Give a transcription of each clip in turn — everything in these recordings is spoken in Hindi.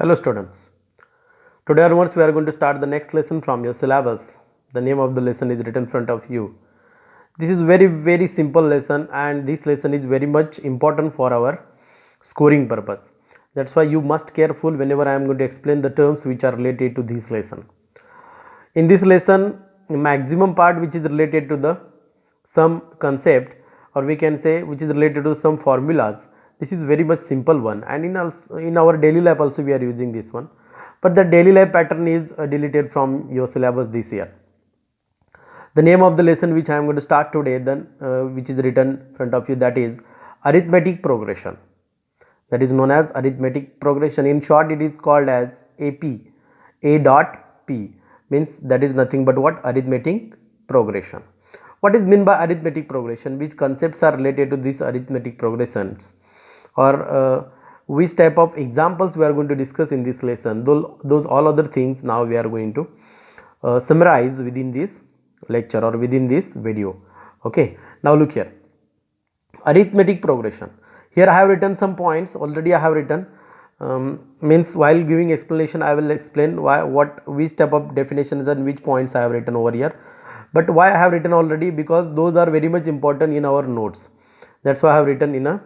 Hello students. Today onwards we are going to start the next lesson from your syllabus. The name of the lesson is written in front of you. This is very simple lesson and this lesson is very much important for our scoring purpose. That's why you must careful whenever I am going to explain the terms which are related to this lesson. In this lesson maximum part which is related to the some concept, or we can say which is related to some formulas. This is very much simple one, and in our daily life also we are using this one, but the daily life pattern is deleted from your syllabus this year. The name of the lesson which I am going to start today, then which is written in front of you, that is arithmetic progression. That is known as arithmetic progression. In short, it is called as AP. A dot P means that is nothing but what? Arithmetic progression. What is meant by arithmetic progression? Which concepts are related to these arithmetic progressions, or which type of examples we are going to discuss in this lesson? Those all other things now we are going to summarize within this lecture or within this video. Okay, now look here, arithmetic progression. Here I have written some points already. I have written means while giving explanation I will explain which type of definitions and which points I have written over here. But why I have written already? Because those are very much important in our notes. That's why I have written in a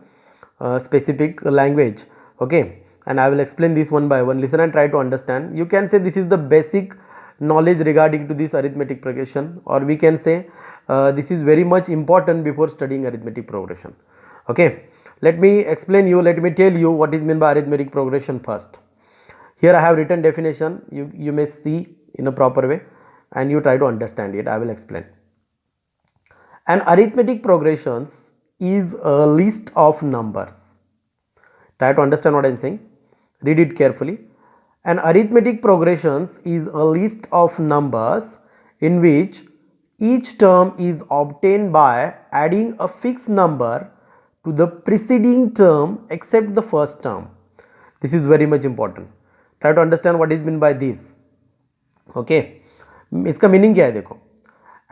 specific language. Okay, and I will explain this one by one. Listen and try to understand. You can say this is the basic knowledge regarding to this arithmetic progression, or we can say this is very much important before studying arithmetic progression. Okay, let me explain you, let me tell you what is meant by arithmetic progression first. Here I have written definition. You may see in a proper way and you try to understand it. I will explain. An arithmetic progressions is a list of numbers. Try to understand what I am saying. Read it carefully. An arithmetic progressions is a list of numbers in which each term is obtained by adding a fixed number to the preceding term except the first term. This is very much important. Try to understand what is meant by this. Okay, इसका मीनिंग क्या है देखो.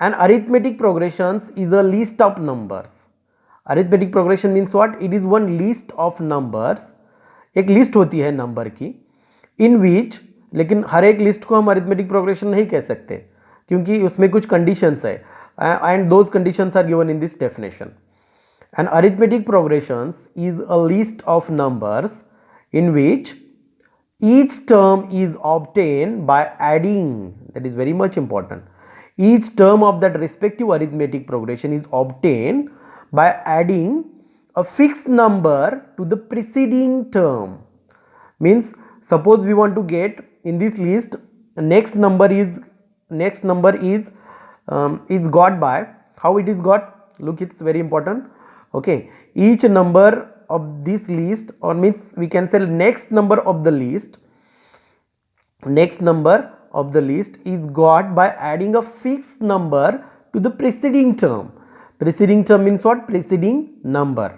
An arithmetic progressions is a list of numbers. Arithmetic progression means what? It is one list of numbers. एक लिस्ट होती है नंबर की, in which, लेकिन हर एक लिस्ट को हम arithmetic progression नहीं कह सकते क्योंकि उसमें कुछ conditions है, and those conditions are given in this definition. An arithmetic progressions is a list of numbers in which each term is obtained by adding. That is very much important. Each term of that respective arithmetic progression is obtained by adding a fixed number to the preceding term. Means suppose we want to get in this list next number is got by how it is got. Look, it's very important. Okay, each number of this list, or means we can say next number of the list is got by adding a fixed number to the preceding term. Preceding term means what? Preceding number.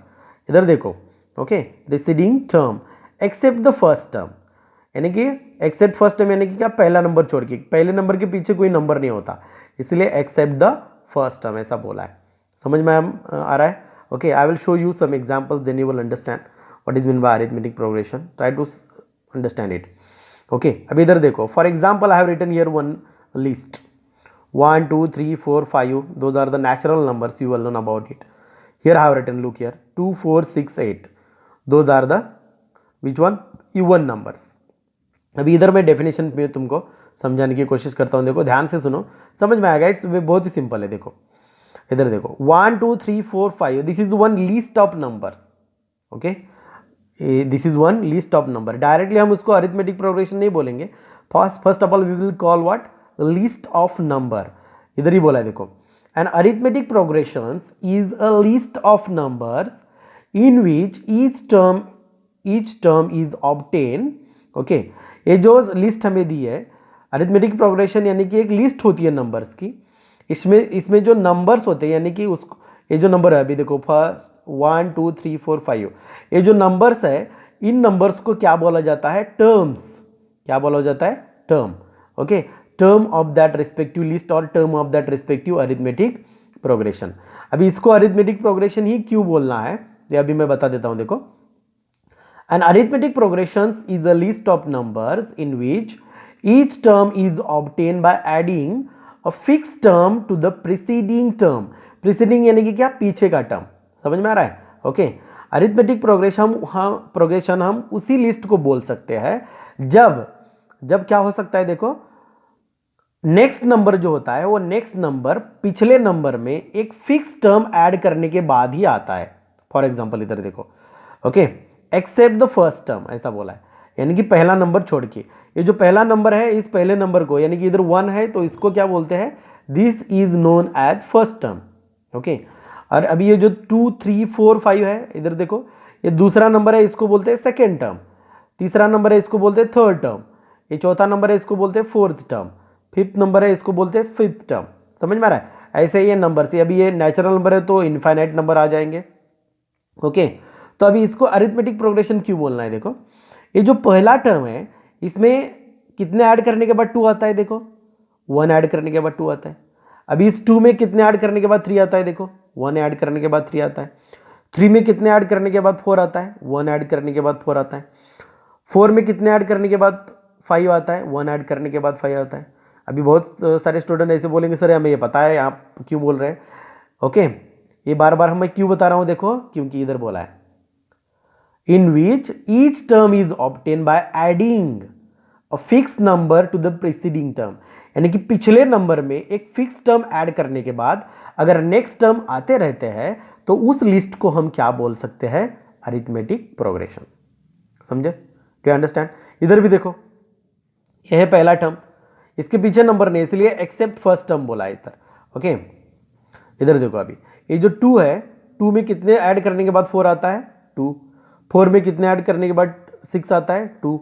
इधर देखो. Okay, preceding term except the first term. यानी कि except first term यानी कि क्या? पहला नंबर छोड़ के. पहले नंबर के पीछे कोई नंबर नहीं होता, इसलिए except the first term ऐसा बोला है. समझ में आ रहा है? Okay, I will show you some examples, then you will understand what is meant by arithmetic progression. Try to understand it. Okay, अब इधर देखो. For example, I have written here one list. 1, 2, 3, 4, 5. Those are the natural numbers. You will learn about it. Here I have written, look here, 2, 4, 6, 8. Those are the which one? Even numbers. अभी इधर मैं डेफिनेशन में तुमको समझाने की कोशिश करता हूँ. देखो ध्यान से सुनो, समझ में आएगा. इट्स बहुत ही सिंपल है. देखो इधर देखो 1, 2, 3, 4, 5. This is one list of numbers. Okay, this is one list of number. Directly हम उसको अरिथमेटिक प्रोग्रेशन नहीं बोलेंगे. First of all we will call what? List of number. इधर ही बोला है देखो. An arithmetic progressions is a list of numbers in which each term is obtained. Okay, ये जो लिस्ट हमें दी है अरिथमेटिक प्रोग्रेशन यानी कि एक लिस्ट होती है नंबर्स की. इसमें जो नंबर्स होते हैं यानी कि उसको, ये जो नंबर है अभी देखो फर्स्ट 1, 2, 3, 4, 5, ये जो नंबर्स है इन नंबर्स को क्या बोला जाता है? टर्म्स. क्या बोला जाता है? Term. Okay, term of that respective list और term of that respective arithmetic progression. अभी इसको अरिथमेटिक प्रोग्रेशन ही क्यों बोलना है ये अभी मैं बता देता हूं. देखो An arithmetic progression is a list of numbers in which each term is obtained by adding a fixed term to the preceding term. Preceding यानी कि क्या, पीछे का टर्म. समझ में आ रहा है? ओके. अरिथमेटिक प्रोग्रेशन हम उसी लिस्ट को बोल सकते हैं जब क्या हो सकता है, देखो नेक्स्ट नंबर जो होता है वो नेक्स्ट नंबर पिछले नंबर में एक फिक्स टर्म ऐड करने के बाद ही आता है. फॉर एग्जांपल इधर देखो, okay, except the first term ऐसा बोला है, यानी कि पहला नंबर छोड़ के. ये जो पहला नंबर है इस पहले नंबर को, यानी कि इधर 1 है तो इसको क्या बोलते हैं, this is known as first term. Okay. और अभी ये जो 2 3 4 5 है, इधर देखो ये दूसरा नंबर है, इसको बोलते हैं सेकेंड टर्म. तीसरा नंबर है, इसको बोलते हैं थर्ड टर्म. ये चौथा नंबर है, इसको बोलते हैं फोर्थ टर्म. फिफ्थ नंबर है, इसको बोलते हैं फिफ्थ टर्म. समझ में आ रहा है? ऐसे ये नंबर से, अभी ये नेचुरल नंबर है तो इनफाइनाइट नंबर आ जाएंगे. ओके. तो अभी इसको अरिथमेटिक प्रोग्रेशन क्यों बोलना है, देखो ये जो पहला टर्म है इसमें कितने ऐड करने के बाद 2 आता है, देखो 1 ऐड करने के बाद 2 आता है. अभी इस 2 में कितने ऐड करने के बाद 3 आता है, देखो 1 ऐड करने के बाद 3 आता है. 3 में कितने ऐड करने के बाद 4 आता है, 1 ऐड करने के बाद 4 आता है. 4 में कितने ऐड करने के बाद 5 आता है, 1 ऐड करने के बाद 5 आता है. अभी बहुत सारे स्टूडेंट ऐसे बोलेंगे सर हमें ये पता है, आप क्यों बोल रहे हैं. ओके. ये बार बार मैं क्यों बता रहा हूँ, देखो क्योंकि इधर बोला है in which each term is obtained by adding a fixed number to the preceding term. यानी कि पिछले नंबर में एक फिक्स टर्म ऐड करने के बाद अगर नेक्स्ट टर्म आते रहते हैं तो उस लिस्ट को हम क्या बोल सकते हैं, अरिथमेटिक प्रोग्रेशन. समझे? Do you understand? इधर भी देखो यह है पहला टर्म, इसके पीछे नंबर नहीं, इसलिए एक्सेप्ट फर्स्ट टर्म बोला है इधर. ओके. इधर देखो अभी ये जो 2 है, 2 में कितने ऐड करने के बाद 4 आता है, 2. 4 में कितने ऐड करने के बाद 6 आता है, 2.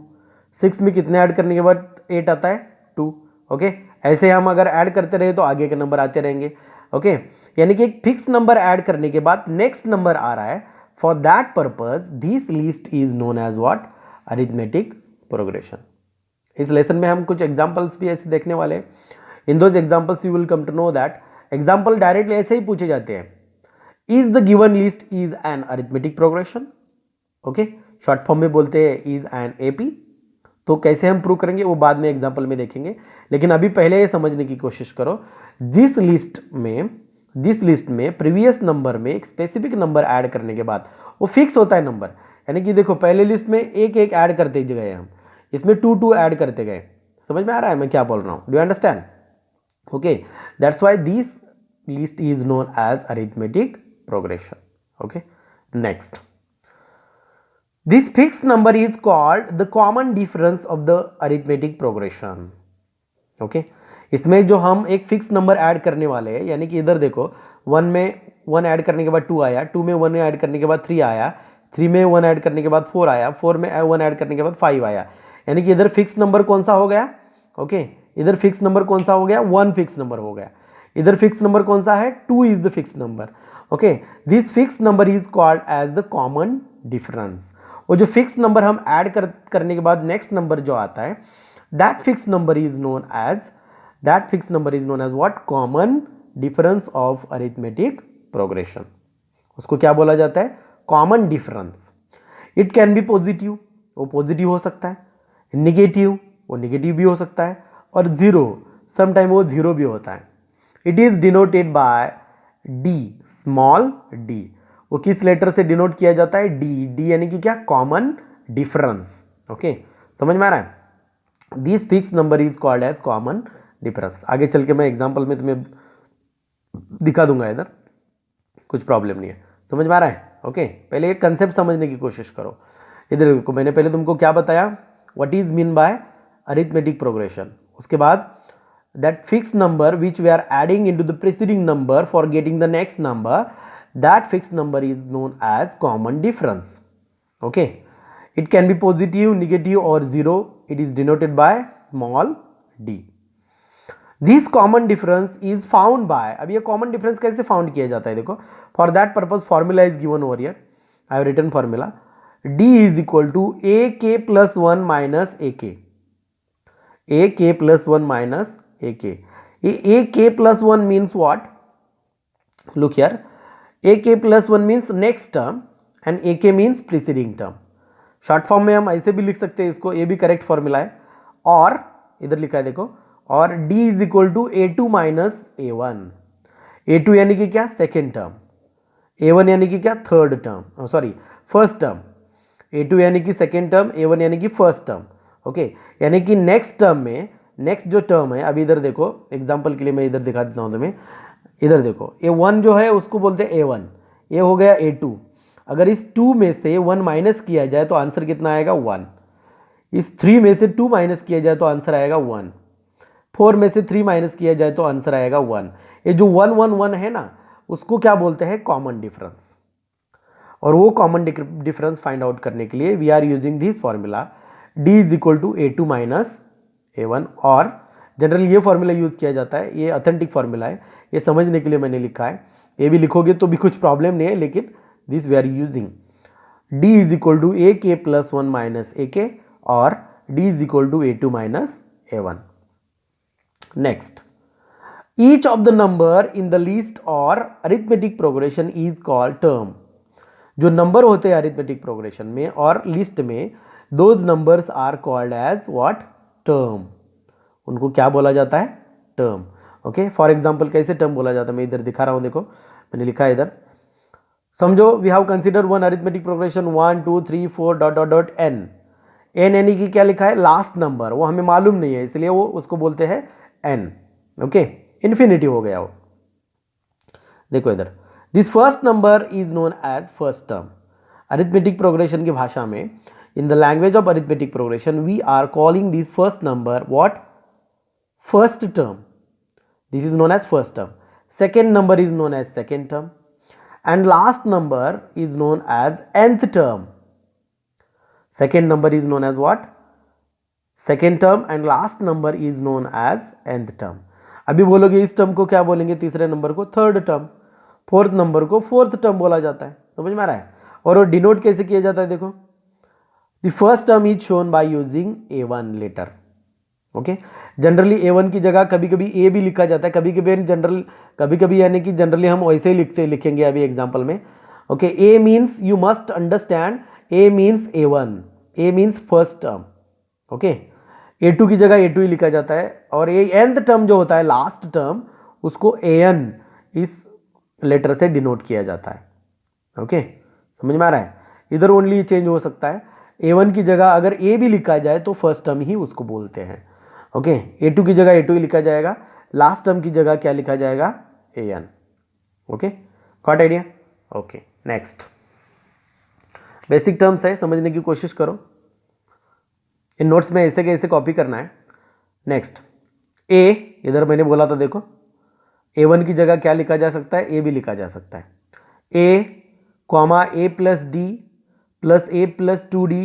6 में कितने ऐड करने के बाद 8 आता है, 2. ओके. ऐसे हम अगर ऐड करते रहे तो आगे के नंबर आते रहेंगे. ओके. यानी कि एक फिक्स नंबर ऐड करने के बाद नेक्स्ट नंबर आ रहा है. For that purpose this list is known as what, arithmetic progression. इस लेसन में हम कुछ एग्जाम्पल्स भी ऐसे देखने वाले हैं. In those examples you will come to know that example directly ऐसे ही पूछे जाते हैं. Is the given list is an arithmetic progression. Okay. Short form में बोलते हैं इज एन एपी. तो कैसे हम प्रूव करेंगे वो बाद में एग्जाम्पल में देखेंगे, लेकिन अभी पहले ये समझने की कोशिश करो. जिस लिस्ट में प्रीवियस नंबर में एक स्पेसिफिक नंबर ऐड करने के बाद वो फिक्स होता है नंबर. यानी कि देखो पहले लिस्ट में एक एक ऐड करते गए हम, इसमें 2 2 ऐड करते गए. समझ में आ रहा है मैं क्या बोल रहा हूँ? Do you understand? Okay. That's why this list is known as arithmetic progression. Okay. Next, this fixed number is called the common difference of the arithmetic progression. okay? इसमें जो हम एक फिक्स नंबर ऐड करने वाले हैं, यानी कि इधर देखो 1 में 1 ऐड करने के बाद 2 आया, 2 में 1 ऐड करने के बाद 3 आया, 3 में 1 ऐड करने के बाद 4 आया, 4 में 1 ऐड करने के बाद 5 आया. यानी कि इधर फिक्स नंबर कौन सा हो गया, ओके. इधर फिक्स नंबर कौन सा हो गया, 1 फिक्स नंबर हो गया. इधर फिक्स नंबर कौन सा है, 2 is the fix number. Okay. This fix number is called as the common difference. वो जो फिक्स नंबर हम ऐड करने के बाद नेक्स्ट नंबर जो आता है, that fix number is known as what, common difference of arithmetic progression. उसको क्या बोला जाता है, common difference. It can be positive, वो पॉजिटिव हो सकता है, निगेटिव वो निगेटिव भी हो सकता है, और जीरो समटाइम वो जीरो भी होता है. It is denoted by D, small D. वो किस लेटर से डिनोट किया जाता है, डी. डी यानी कि क्या, कॉमन डिफरेंस. ओके. समझ में आ रहा है? This fix number is called as common difference. आगे चल के मैं एग्जांपल में तुम्हें दिखा दूंगा, इधर कुछ प्रॉब्लम नहीं है. समझ में आ रहा है? ओके. पहले एक कंसेप्ट समझने की कोशिश करो. इधर देखो मैंने पहले तुमको क्या बताया, what is mean by arithmetic progression. उसके बाद that fixed number which we are adding into the preceding number for getting the next number, that fixed number is known as common difference. Okay. It can be positive, negative or zero. It is denoted by small d. This common difference is found by, अब ये common difference कैसे found किया जाता है, देखो. For that purpose formula is given over here. I have written formula. d is equal to ak plus 1 minus ak. ak plus 1 minus ak. ak plus 1 means what? Look here. ak plus 1 means next term and ak means preceding term. Short form में हम ऐसे भी लिख सकते हैं इसको, ये भी करेक्ट फॉर्मूला है। और इधर लिखा है देखो, और d is equal to A2 minus A1। A2 यानी कि क्या, सेकेंड टर्म, A1 यानी कि क्या, third term, sorry first term. A2 यानी कि सेकेंड टर्म, A1 यानी कि फर्स्ट टर्म। ओके, यानी कि नेक्स्ट टर्म में, नेक्स्ट जो टर्म है, अभी इधर देखो एग्जांपल के लिए मैं इधर दिखा देता हूँ तुम्हें। इधर देखो A1 जो है उसको बोलते हैं A1, ये हो गया A2। अगर इस 2 में से 1 माइनस किया जाए तो आंसर कितना आएगा, 1। इस 3 में से 2 माइनस किया जाए तो आंसर आएगा 1। 4 में से 3 माइनस किया जाए तो आंसर आएगा 1। ये जो 1 1 1 है ना, उसको क्या बोलते हैं, कॉमन डिफरेंस। और वो कॉमन डिफरेंस फाइंड आउट करने के लिए we are using this formula d is equal to A2 minus A1। और जनरली ये फॉर्मूला यूज किया जाता है, ये ऑथेंटिक फॉर्मूला है, ये समझने के लिए मैंने लिखा है। ये भी लिखोगे तो भी कुछ प्रॉब्लम नहीं है, लेकिन this we are using. d is equal to AK plus 1 minus AK, और d is equal to A2 minus A1। Next, each of the number in the list और arithmetic progression is called term. जो नंबर होते हैं अरिथमेटिक प्रोग्रेशन में और लिस्ट में, those numbers are called as what, term. उनको क्या बोला जाता है, टर्म। ओके, फॉर एग्जांपल कैसे टर्म बोला जाता है, मैं इधर दिखा रहा हूं, देखो मैंने लिखा है इधर। समझो we have consider one arithmetic progression 1 2 3 4 dot dot dot n. N यानी कि क्या लिखा है, लास्ट नंबर, वो हमें मालूम नहीं है, इसलिए वो उसको बोलते हैं एन। ओके, इन्फिनिटी हो गया वो। देखो इधर, this first number is known as first term. Arithmetic progression की भाषा में, in the language of arithmetic progression, we are calling this first number what, first term. This is known as first term. Second number is known as second term, and last number is known as nth term. Second number is known as what, second term, and last number is known as nth term. अभी बोलोगे इस टर्म को क्या बोलेंगे, तीसरे नंबर को थर्ड टर्म, फोर्थ नंबर को फोर्थ टर्म बोला जाता है। समझ में आ रहा है? और वो डिनोट कैसे किया जाता है, देखो, the first term is shown by using A1 letter. Okay, generally A1 की जगह कभी कभी A भी लिखा जाता है, कभी कभी यानी कि जनरली हम वैसे ही लिखेंगे अभी एग्जाम्पल में। Okay, A means, you must understand, A means A1, A means first term. Okay, A2 की जगह A2 ही लिखा जाता है, और ये nth टर्म जो होता है, लास्ट टर्म, उसको AN इस लेटर से डिनोट किया जाता है। ओके, समझ में आ रहा है? इधर ओनली चेंज हो सकता है, A1 की जगह अगर A भी लिखा जाए तो फर्स्ट टर्म ही उसको बोलते हैं। ओके, A2 की जगह A2 ही लिखा जाएगा, लास्ट टर्म की जगह क्या लिखा जाएगा, AN। Okay, got idea? Okay, next, basic terms है, समझने की कोशिश करो। इन नोट्स में ऐसे कैसे कॉपी करना है। नेक्स्ट, A, इधर मैंने बोला था देखो, A1 की जगह क्या लिखा जा सकता है, A भी लिखा जा सकता है। A comma A plus d plus A plus 2D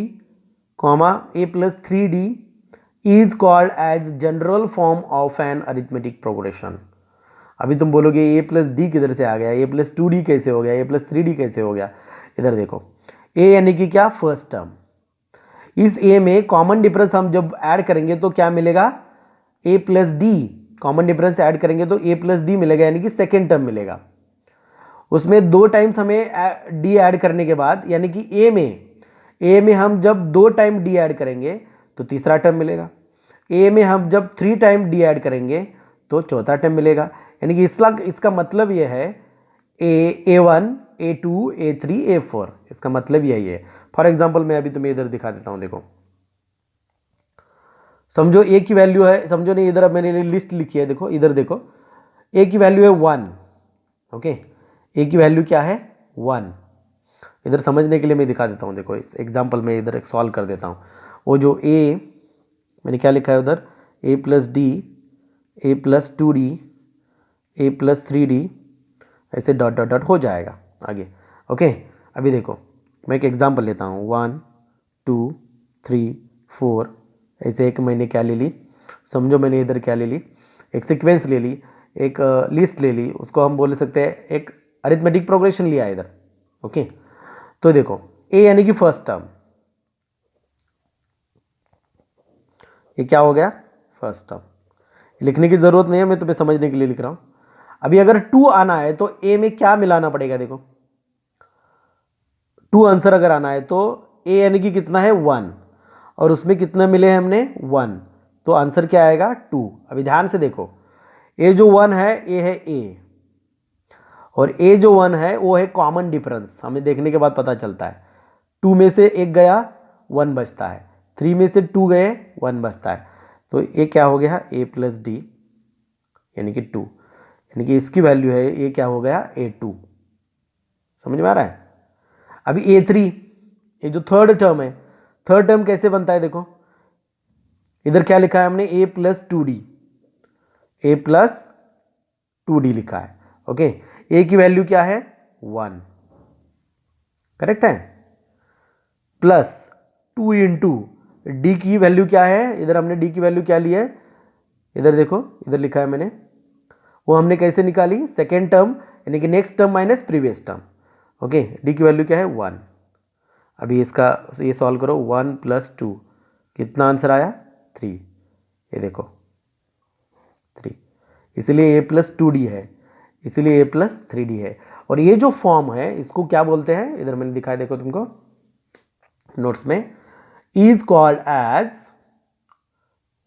comma A plus 3D is called as general form of an arithmetic progression. अभी तुम बोलोगे A प्लस डी किधर से आ गया, A प्लस 2D कैसे हो गया, A प्लस 3D कैसे हो गया। इधर देखो, A यानी कि क्या, फर्स्ट टर्म। इस A में कॉमन डिफरेंस हम जब ऐड करेंगे तो क्या मिलेगा, A plus D. Common difference add करेंगे तो A प्लस डी मिलेगा, यानी कि सेकेंड टर्म मिलेगा। उसमें 2 टाइम्स हमें डी ऐड करने के बाद, यानी कि A में हम जब 2 टाइम डी ऐड करेंगे तो तीसरा टर्म मिलेगा। A में हम जब 3 टाइम डी ऐड करेंगे तो चौथा टर्म मिलेगा। यानी कि इसका मतलब यह है A1 A2 A3 A4, इसका मतलब यही है। फॉर एग्जाम्पल मैं अभी तुम्हें इधर दिखा देता हूं, देखो, समझो A की वैल्यू है, समझो नहीं, इधर अब मैंने लिस्ट लिखी है, देखो इधर देखो, A की वैल्यू है 1। ओके, A की वैल्यू क्या है, 1। इधर समझने के लिए मैं दिखा देता हूँ, देखो इस एग्जाम्पल में इधर एक सॉल्व कर देता हूँ। वो जो A मैंने क्या लिखा है उधर, A plus d, A plus 2D, A plus 3D, ऐसे डॉट डॉट डॉट हो जाएगा आगे। ओके, अभी देखो मैं एक एग्जाम्पल लेता हूँ, 1 2 3 4, ऐसे एक मैंने क्या ले ली, समझो मैंने इधर क्या ले ली, एक सीक्वेंस ले ली, एक लिस्ट ले ली, उसको हम बोल सकते हैं एक अरिथमेटिक प्रोग्रेशन लिया है इधर। ओके, तो देखो A यानी कि फर्स्ट टर्म, ये क्या हो गया, फर्स्ट टर्म। लिखने की जरूरत नहीं है, मैं तुम्हें समझने के लिए लिख रहा हूं। अभी अगर 2 आना है तो A में क्या मिलाना पड़ेगा, देखो 2 आंसर अगर आना है तो ए यानी कि कितना है 1 और उसमें कितना मिले हैं हमने 1, तो आंसर क्या आएगा 2। अभी ध्यान से देखो, ए जो 1 है ए है ए, और ए जो 1 है वो है कॉमन डिफरेंस, हमें देखने के बाद पता चलता है। 2 में से एक गया 1 बचता है, 3 में से 2 गए 1 बचता है, तो ये क्या हो गया a प्लस डी यानी कि 2, यानी कि इसकी वैल्यू है ये क्या हो गया a2। समझ में आ रहा है? अभी a3, ये जो थर्ड टर्म है, थर्ड टर्म कैसे बनता है देखो, इधर क्या लिखा है हमने a प्लस टू डी लिखा है। ओके, a की वैल्यू क्या है 1, करेक्ट है, प्लस 2 इंटू डी की वैल्यू क्या है, इधर हमने डी की वैल्यू क्या ली है, इधर देखो इधर लिखा है मैंने, वो हमने कैसे निकाली, सेकेंड टर्म यानी कि next term minus previous term. Okay, D की वैल्यू क्या है 1। अभी इसका ये सॉल्व करो, 1 प्लस 2 कितना आंसर आया 3, ये देखो 3, इसलिए a प्लस टू डी है, इसलिए a प्लस 3d है। और ये जो फॉर्म है इसको क्या बोलते हैं, इधर मैंने दिखाया देखो तुमको नोट्स में, is called as,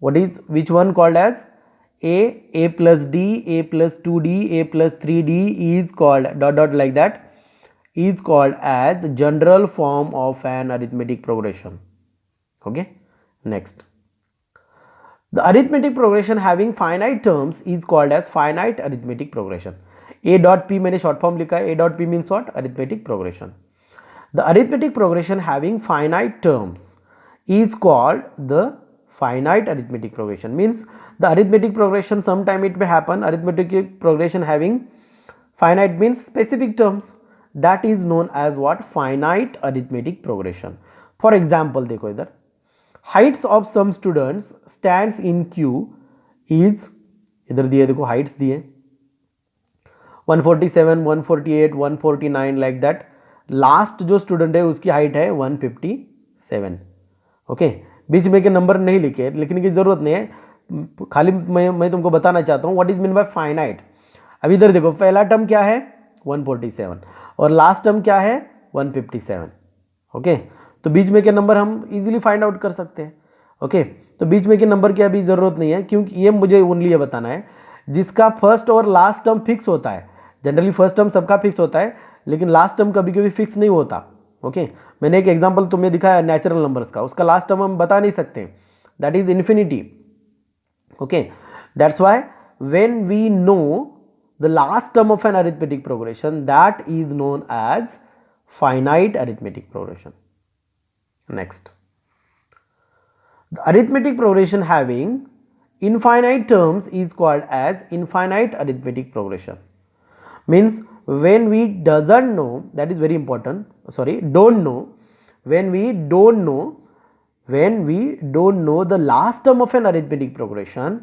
what is which one called as a plus d, a plus 2d, a plus 3d is called dot dot like that, is called as general form of an arithmetic progression. Okay, next, the arithmetic progression having finite terms is called as finite arithmetic progression. A dot p मैंने short form लिखा है, a dot p means what, arithmetic progression. The arithmetic progression having finite terms is called the finite arithmetic progression. Means the arithmetic progression sometime it may happen, arithmetic progression having finite means specific terms, that is known as what, finite arithmetic progression. For example देखो इधर, heights of some students stands in queue is, इधर दिए देखो heights दिए 147, 148, 149 लाइक दैट, लास्ट जो स्टूडेंट है उसकी हाइट है 157। ओके, बीच में के नंबर नहीं लिखे, लिखने की जरूरत नहीं है, खाली मैं तुमको बताना चाहता हूँ what is mean by finite. अब इधर देखो पहला टर्म क्या है 147 और लास्ट टर्म क्या है 157। ओके, तो बीच में के नंबर हम इजीली फाइंड आउट कर सकते हैं। ओके, तो बीच में के नंबर की अभी ज़रूरत नहीं है, क्योंकि ये मुझे ओनली ये बताना है जिसका फर्स्ट और लास्ट टर्म फिक्स होता है। जनरली फर्स्ट टर्म सबका फिक्स होता है, लेकिन लास्ट टर्म कभी कभी फिक्स नहीं होता। ओके, मैंने एक एग्जांपल तुम्हें दिखाया नेचुरल नंबर्स का, उसका लास्ट टर्म हम बता नहीं सकते, that is infinity. Okay, that's why when we know the last term of an arithmetic progression, that is known as finite arithmetic progression. Next, the arithmetic progression having infinite terms is called as infinite arithmetic progression. Means when we doesn't know, that is very important, sorry, don't know, when we don't know the last term of an arithmetic progression,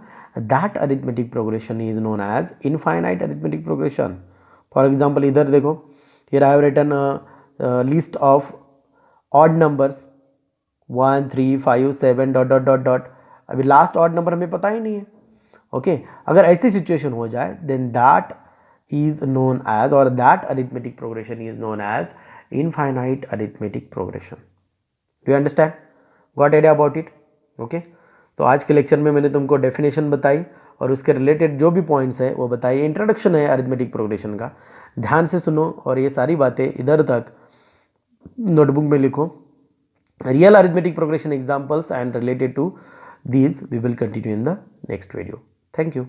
that arithmetic progression is known as infinite arithmetic progression. For example, इधर देखो, here I have written a list of odd numbers 1 3 5 7 dot dot dot dot, अभी लास्ट ऑड नंबर हमें पता ही नहीं है। ओके, अगर ऐसी सिचुएशन हो जाए then that is known as, और that arithmetic progression is known as infinite arithmetic progression. Do you understand, got idea about it? Okay, तो आज के लेक्चर में मैंने तुमको डेफिनेशन बताई और उसके रिलेटेड जो भी पॉइंट्स है वो बताइए, इंट्रोडक्शन है अरिथमेटिक प्रोग्रेशन का, ध्यान से सुनो और ये सारी बातें इधर तक नोटबुक में लिखो। Real arithmetic progression examples and related to these we will continue in the next video. Thank you.